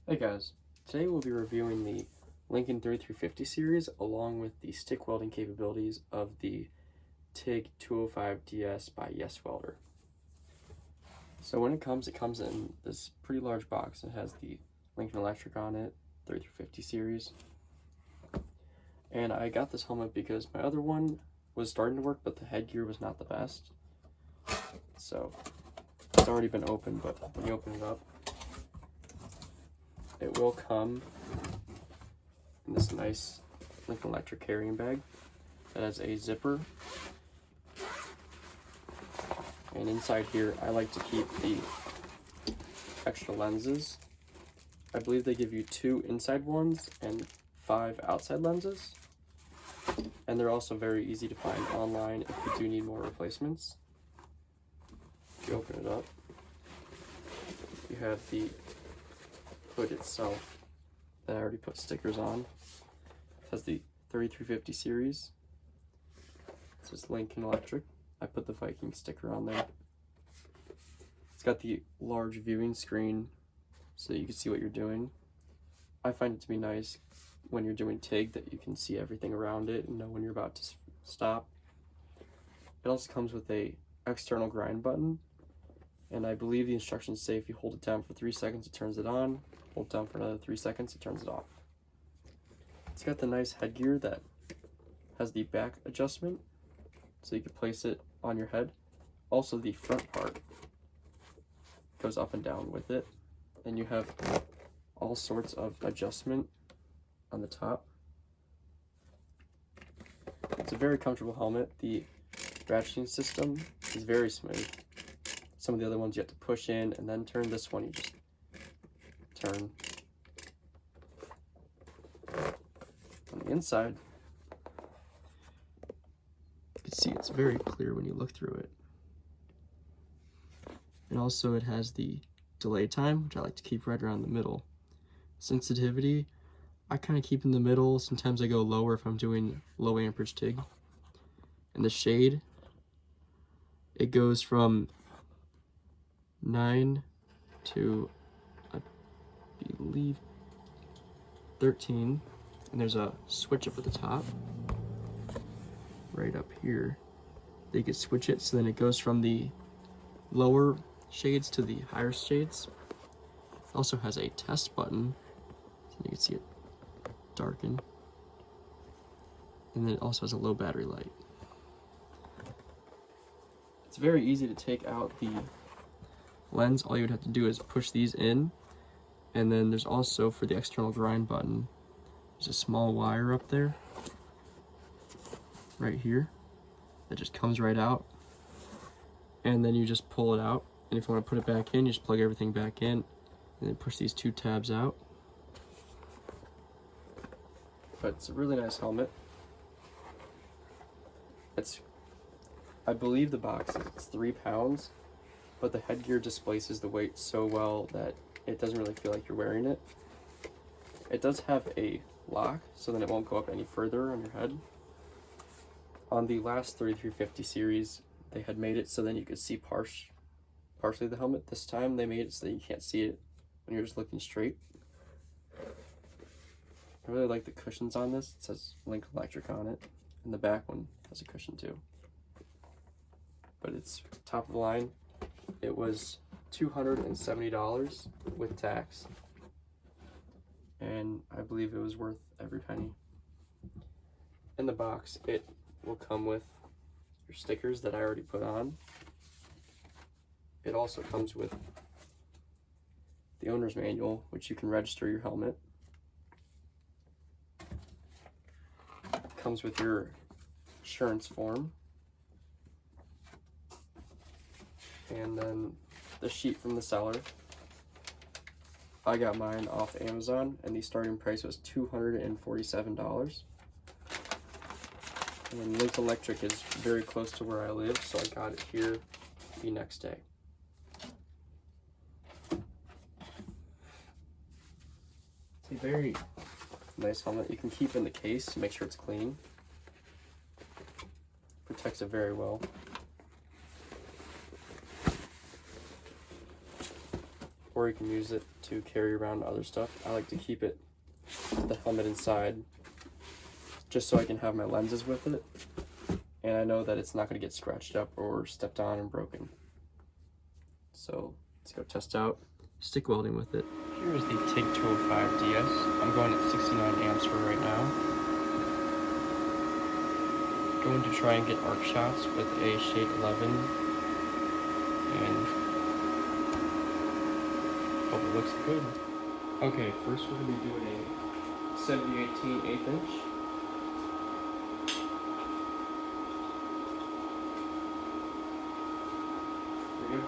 Hey guys, today we'll be reviewing the Lincoln 3350 series along with the stick welding capabilities of the TIG 205DS by YESWELDER. So when it comes in this pretty large box. It has the Lincoln Electric on it, 3350 series. And I got this helmet because my other one was starting to work, but the headgear was not the best. So it's already been opened, but when you open it up, it will come in this nice Lincoln Electric carrying bag that has a zipper. And inside here, I like to keep the extra lenses. I believe they give you 2 inside ones and 5 outside lenses. And they're also very easy to find online if you do need more replacements. If you open it up, you have the hood itself that I already put stickers on. It has the 3350 series. It says Lincoln Electric. I put the Viking sticker on there. It's got the large viewing screen so that you can see what you're doing. I find it to be nice when you're doing TIG that you can see everything around it and know when you're about to stop. It also comes with a external grind button, and I believe the instructions say if you hold it down for 3 seconds it turns it on, hold it down for another 3 seconds it turns it off. It's got the nice headgear that has the back adjustment so you can place it on your head. Also the front part goes up and down with it, and you have all sorts of adjustment on the top. It's a very comfortable helmet. The ratcheting system is very smooth. Some of the other ones you have to push in and then turn. This one you just turn. On the inside, you can see it's very clear when you look through it. And also it has the delay time, which I like to keep right around the middle. Sensitivity, I kind of keep in the middle. Sometimes I go lower if I'm doing low amperage TIG. And the shade, it goes from 9 to, I believe, 13. And there's a switch up at the top, right up here. They can switch it so then it goes from the lower shades to the higher shades. It also has a test button, so you can see it darken. And then it also has a low battery light. It's very easy to take out the lens. All you would have to do is push these in, and then there's also, for the external grind button, there's a small wire up there, right here, that just comes right out, and then you just pull it out. And if you want to put it back in, you just plug everything back in, and then push these 2 tabs out. But it's a really nice helmet. I believe the box is 3 pounds, but the headgear displaces the weight so well that it doesn't really feel like you're wearing it. It does have a lock, so then it won't go up any further on your head. On the last 3350 series, they had made it so then you could see partially the helmet. This time they made it so that you can't see it when you're just looking straight. I really like the cushions on this. It says Lincoln Electric on it, and the back one has a cushion too. But it's top of the line. It was $270 with tax, and I believe it was worth every penny. In the box, it will come with your stickers that I already put on. It also comes with the owner's manual, which you can register your helmet. It comes with your insurance form, and then the sheet from the seller. I got mine off Amazon, and the starting price was $247. And Lincoln Electric is very close to where I live, so I got it here the next day. It's a very nice helmet. You can keep in the case to make sure it's clean. Protects it very well. or you can use it to carry around other stuff. I like to keep it, the helmet inside, just so I can have my lenses with it, and I know that it's not going to get scratched up or stepped on and broken. So let's go test out stick welding with it. Here is the TIG 205 DS. I'm going at 69 amps for right now. Going to try and get arc shots with a shade 11 and hope it looks good. Okay, first we're going to be doing a 7018 1/8 inch. There we go.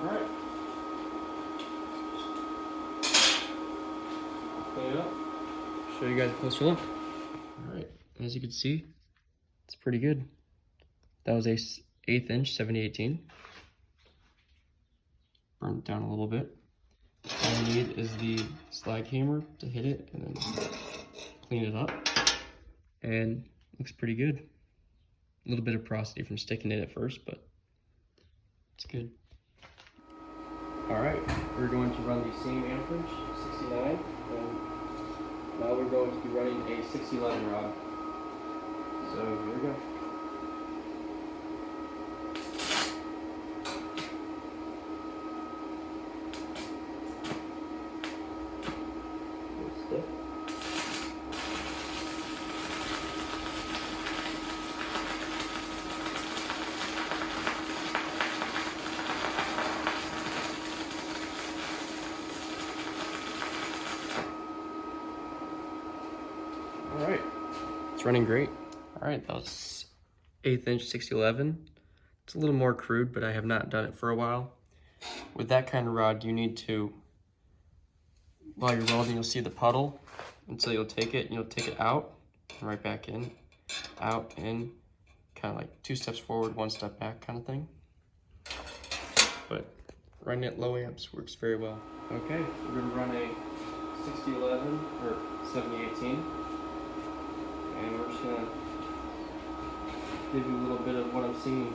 Alright. Clean it up. Show you guys a closer look. Alright, as you can see, it's pretty good. That was a 1/8 inch 7018. Burned it down a little bit. All I need is the slag hammer to hit it and then clean it up. And looks pretty good. A little bit of porosity from sticking it at first, but it's good. Alright, we're going to run the same amperage, 69, and now we're going to be running a 611 rod. So here we go. Stick. Alright, it's running great. Alright, that was 1/8 inch 611. It's a little more crude, but I have not done it for a while. With that kind of rod, you need to, while you're welding, you'll see the puddle until you'll take it, and you'll take it out, and right back in, out, in, kind of like 2 steps forward, 1 step back kind of thing. But running at low amps works very well. Okay, we're going to run a 6011 or 7018. And we're just gonna give you a little bit of what I'm seeing.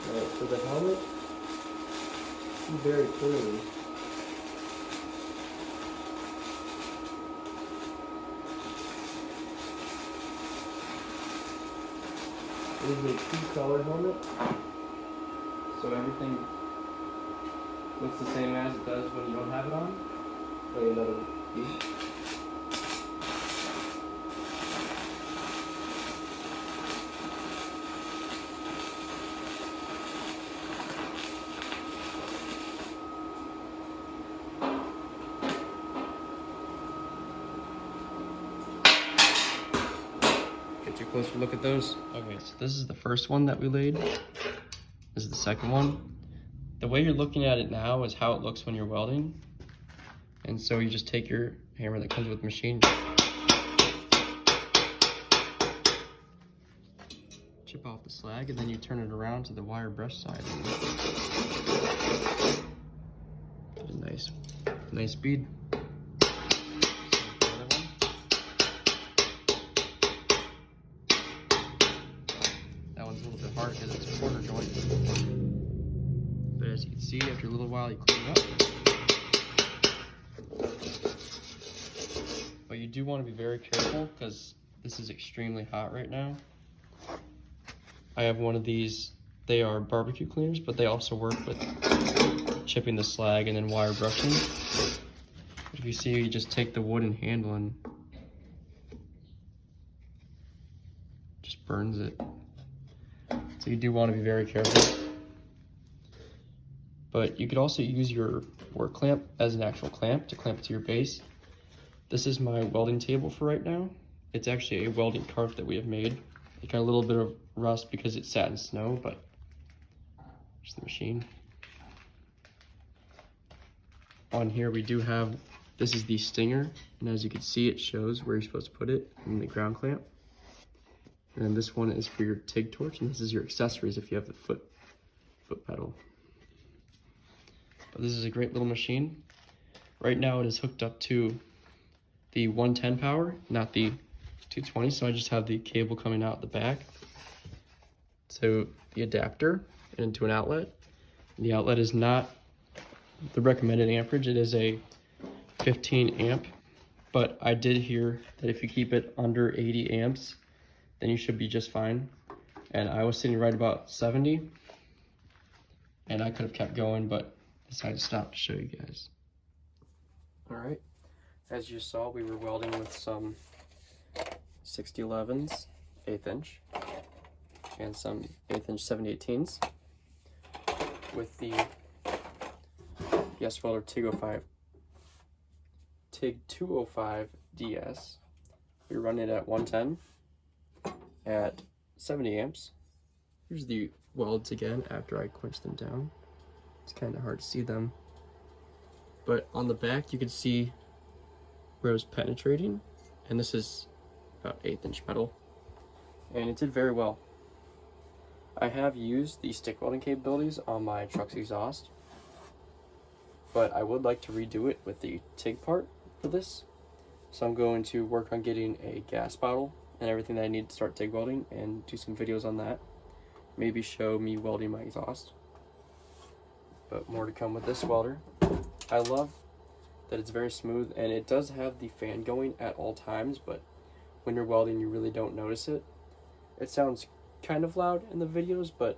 Alright, for the helmet, see very clearly. This is a 2-color helmet, so everything looks the same as it does when you don't have it on. Play another beat. Get you a closer look at those. Okay, so this is the first one that we laid. This is the second one. The way you're looking at it now is how it looks when you're welding. And so you just take your hammer that comes with the machine, chip off the slag, and then you turn it around to the wire brush side. Get a nice bead. That one's a little bit hard because it's a corner joint. But as you can see, after a little while, you clean it up. But you do want to be very careful because this is extremely hot right now. I have one of these. They are barbecue cleaners, but they also work with chipping the slag and then wire brushing. If you see, you just take the wooden handle and just burns it. So you do want to be very careful. but you could also use your work clamp as an actual clamp to clamp to your base. This is my welding table for right now. It's actually a welding cart that we have made. It got a little bit of rust because it sat in snow, but here's the machine. On here we do have, this is the stinger, and as you can see it shows where you're supposed to put it in the ground clamp. And then this one is for your TIG torch, and this is your accessories if you have the foot pedal. But this is a great little machine. Right now it is hooked up to the 110 power, not the 220, so I just have the cable coming out the back. So the adapter and into an outlet. And the outlet is not the recommended amperage, it is a 15 amp, but I did hear that if you keep it under 80 amps, then you should be just fine. And I was sitting right about 70, and I could have kept going, but decided to stop to show you guys. All right, as you saw, we were welding with some 6011s, 1/8 inch, and some 1/8 inch 7/18s with the YESWELDER TIG 205 DS. We run it at 110 at 70 amps. Here's the welds again after I quench them down. It's kind of hard to see them, but on the back you can see where it was penetrating, and this is about 1/8 inch metal, and it did very well. I have used the stick welding capabilities on my truck's exhaust, but I would like to redo it with the TIG part for this. So I'm going to work on getting a gas bottle and everything that I need to start TIG welding and do some videos on that. Maybe show me welding my exhaust. But more to come with this welder. I love that it's very smooth, and it does have the fan going at all times, but when you're welding you really don't notice it. It sounds kind of loud in the videos, but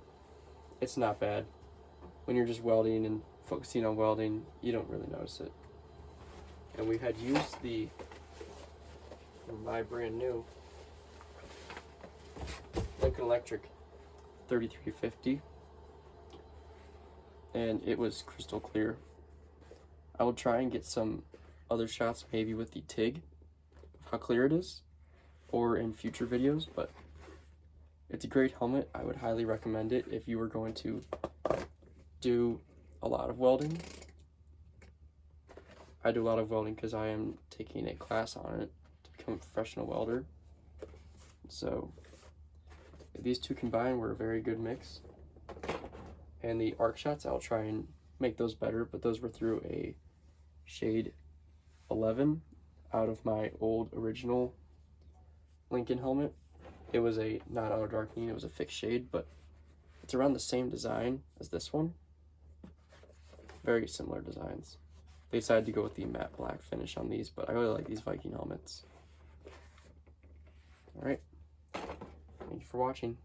it's not bad. When you're just welding and focusing on welding, you don't really notice it. And we had used my brand new Lincoln Electric 3350, and it was crystal clear. I will try and get some other shots, maybe with the TIG, of how clear it is, or in future videos, but it's a great helmet. I would highly recommend it if you were going to do a lot of welding. I do a lot of welding because I am taking a class on it to become a professional welder. So these two combined were a very good mix. And the arc shots, I'll try and make those better, but those were through a shade 11 out of my old original Lincoln helmet. It was a not auto darkening, it was a fixed shade, but it's around the same design as this one. Very similar designs. They decided to go with the matte black finish on these, but I really like these Viking helmets. Alright, thank you for watching.